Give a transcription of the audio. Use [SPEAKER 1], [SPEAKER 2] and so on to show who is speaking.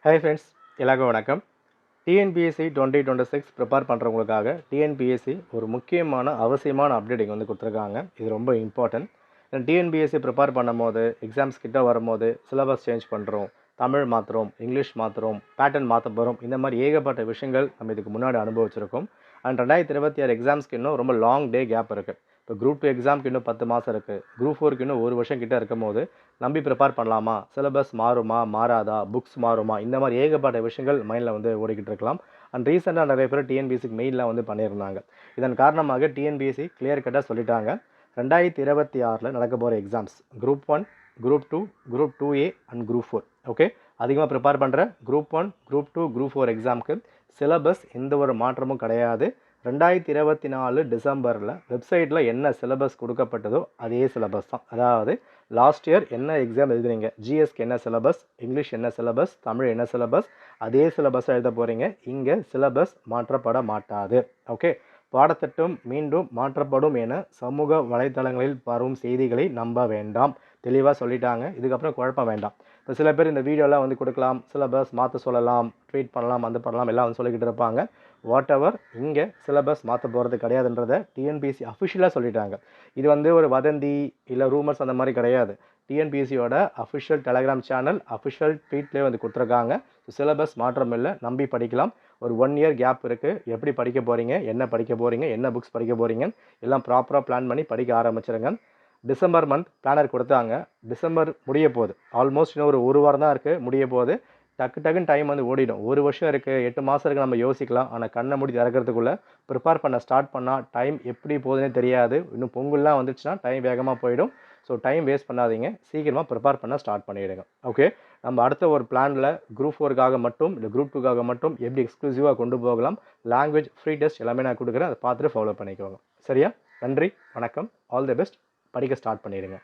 [SPEAKER 1] Hi friends, எல்லாருக்கும் வணக்கம். TNPSC 2026 prepare பண்ணுறவங்களுக்காக TNPSC ஒரு முக்கியமான அவசியமான அப்டேட் இங்கே வந்து கொடுத்துருக்காங்க. இது ரொம்ப இம்பார்ட்டன்ட். டிஎன்பிஎஸ்சி ப்ரிப்பேர் பண்ணும்போது எக்ஸாம்ஸ் கிட்ட வரும்போது சிலபஸ் சேஞ்ச் பண்ணுறோம், தமிழ் மாற்றுறோம், இங்கிலீஷ் மாற்றுறோம், பேட்டர்ன் மாற்ற போகிறோம். இந்த மாதிரி ஏகப்பட்ட விஷயங்கள் நம்ம இதுக்கு முன்னாடி அனுபவிச்சிருக்கோம். அண்ட் 2026 எக்ஸாம்ஸ்க்கு இன்னும் ரொம்ப லாங் டே கேப் இருக்குது. இப்போ குரூப் 2 எக்ஸாமுக்கு இன்னும் 10 மாதம் இருக்குது. குரூப் 4க்கு இன்னும் 1 வருஷம் கிட்ட இருக்கும் போது நம்பி ப்ரிப்பேர் பண்ணலாமா, சிலபஸ் மாறுமா மாறாதா, புக்ஸ் மாறுமா, இந்த மாதிரி ஏகப்பட்ட விஷயங்கள் மைண்டில் வந்து ஓடிக்கிட்டு இருக்கலாம். அண்ட் ரீசெண்டாக நிறைய பேர் டிஎன்பிஎஸ்சிக்கு மெயிலில் வந்து பண்ணியிருந்தாங்க. இதன் காரணமாக டிஎன்பிஎஸ்சி கிளியர் கட்டாக சொல்லிட்டாங்க, 2026 நடக்க போகிற exams group 1, group 2, group 2A and group 4. Okay, அதிகமாக ப்ரிப்பேர் பண்ணுற குரூப் 1, குரூப் 2, குரூப் 4 எக்ஸாமுக்கு சிலபஸ் எந்த ஒரு மாற்றமும் கிடையாது. 2024 டிசம்பரில் வெப்சைட்டில் என்ன சிலபஸ் கொடுக்கப்பட்டதோ அதே சிலபஸ் தான். அதாவது லாஸ்ட் இயர் என்ன எக்ஸாம் எழுதுறீங்க, ஜிஎஸ்க்கு என்ன சிலபஸ், இங்கிலீஷ் என்ன சிலபஸ், தமிழ் என்ன சிலபஸ், அதே சிலபஸை எழுத போகிறீங்க. இங்கே சிலபஸ் மாற்றப்பட மாட்டாது. ஓகே, பாடத்திட்டம் மீண்டும் மாற்றப்படும் என சமூக வலைத்தளங்களில் வரும் செய்திகளை நம்ப வேண்டாம். தெளிவாக சொல்லிட்டாங்க. இதுக்கப்புறம் குழப்பம் வேண்டாம். இப்போ சில பேர் இந்த வீடியோலாம் வந்து கொடுக்கலாம், சிலபஸ் மாற்ற சொல்லலாம், ட்வீட் பண்ணலாம், அது பண்ணலாம், எல்லாம் வந்து சொல்லிக்கிட்டு இருப்பாங்க. வாட் எவர், இங்கே சிலபஸ் மாற்ற போகிறது கிடையாதுன்றதை டிஎன்பிஎஸ்சி அஃபிஷியலாக சொல்லிட்டாங்க. இது வந்து ஒரு வதந்தி இல்லை ரூமர்ஸ் அந்த மாதிரி கிடையாது. டிஎன்பிஎஸ்சியோட அஃபிஷியல் டெலகிராம் சேனல் அஃபிஷியல் ட்வீட்லேயே வந்து கொடுத்துருக்காங்க. சிலபஸ் மாற்றம் இல்லை, நம்பி படிக்கலாம். ஒரு 1 இயர் கேப் இருக்குது. எப்படி படிக்க போகிறீங்க, என்ன படிக்க போகிறீங்க, என்ன புக்ஸ் படிக்க போகிறீங்க, எல்லாம் ப்ராப்பராக பிளான் பண்ணி படிக்க ஆரம்பிச்சிருங்க. டிசம்பர் மந்த் பிளானர் கொடுத்தாங்க. டிசம்பர் முடிய போகுது. ஆல்மோஸ்ட் இன்னும் ஒரு வாரம் தான் இருக்குது, முடிய போகுது. டக்குன்னு டைம் வந்து ஓடிடும். 1 வருஷம் இருக்குது, 8 மாதம் இருக்குது, நம்ம யோசிக்கலாம். ஆனால் கண்ணை மூடி திறக்கிறதுக்குள்ளே ப்ரிப்பேர் பண்ண ஸ்டார்ட் பண்ணால் டைம் எப்படி போகுதுன்னே தெரியாது. இன்னும் பொங்கல்லாம் வந்துச்சுன்னா டைம் வேகமாக போயிடும். ஸோ டைம் வேஸ்ட் பண்ணாதீங்க, சீக்கிரமாக ப்ரிப்பேர் பண்ண ஸ்டார்ட் பண்ணிவிடுங்க. ஓகே, நம்ம அடுத்த ஒரு பிளானில் குரூப் 4க்காக மட்டும் இல்லை குரூப் 2க்காக மட்டும் எப்படி எக்ஸ்க்ளூசிவாக கொண்டு போகலாம், லாங்குவேஜ் ஃப்ரீ டெஸ்ட் எல்லாமே நான் கொடுக்குறேன். அதை பார்த்துட்டு ஃபாலோ பண்ணிக்கோங்க. சரியா? நன்றி, வணக்கம், ஆல் தி பெஸ்ட். படிக்க ஸ்டார்ட் பண்ணிடுங்க.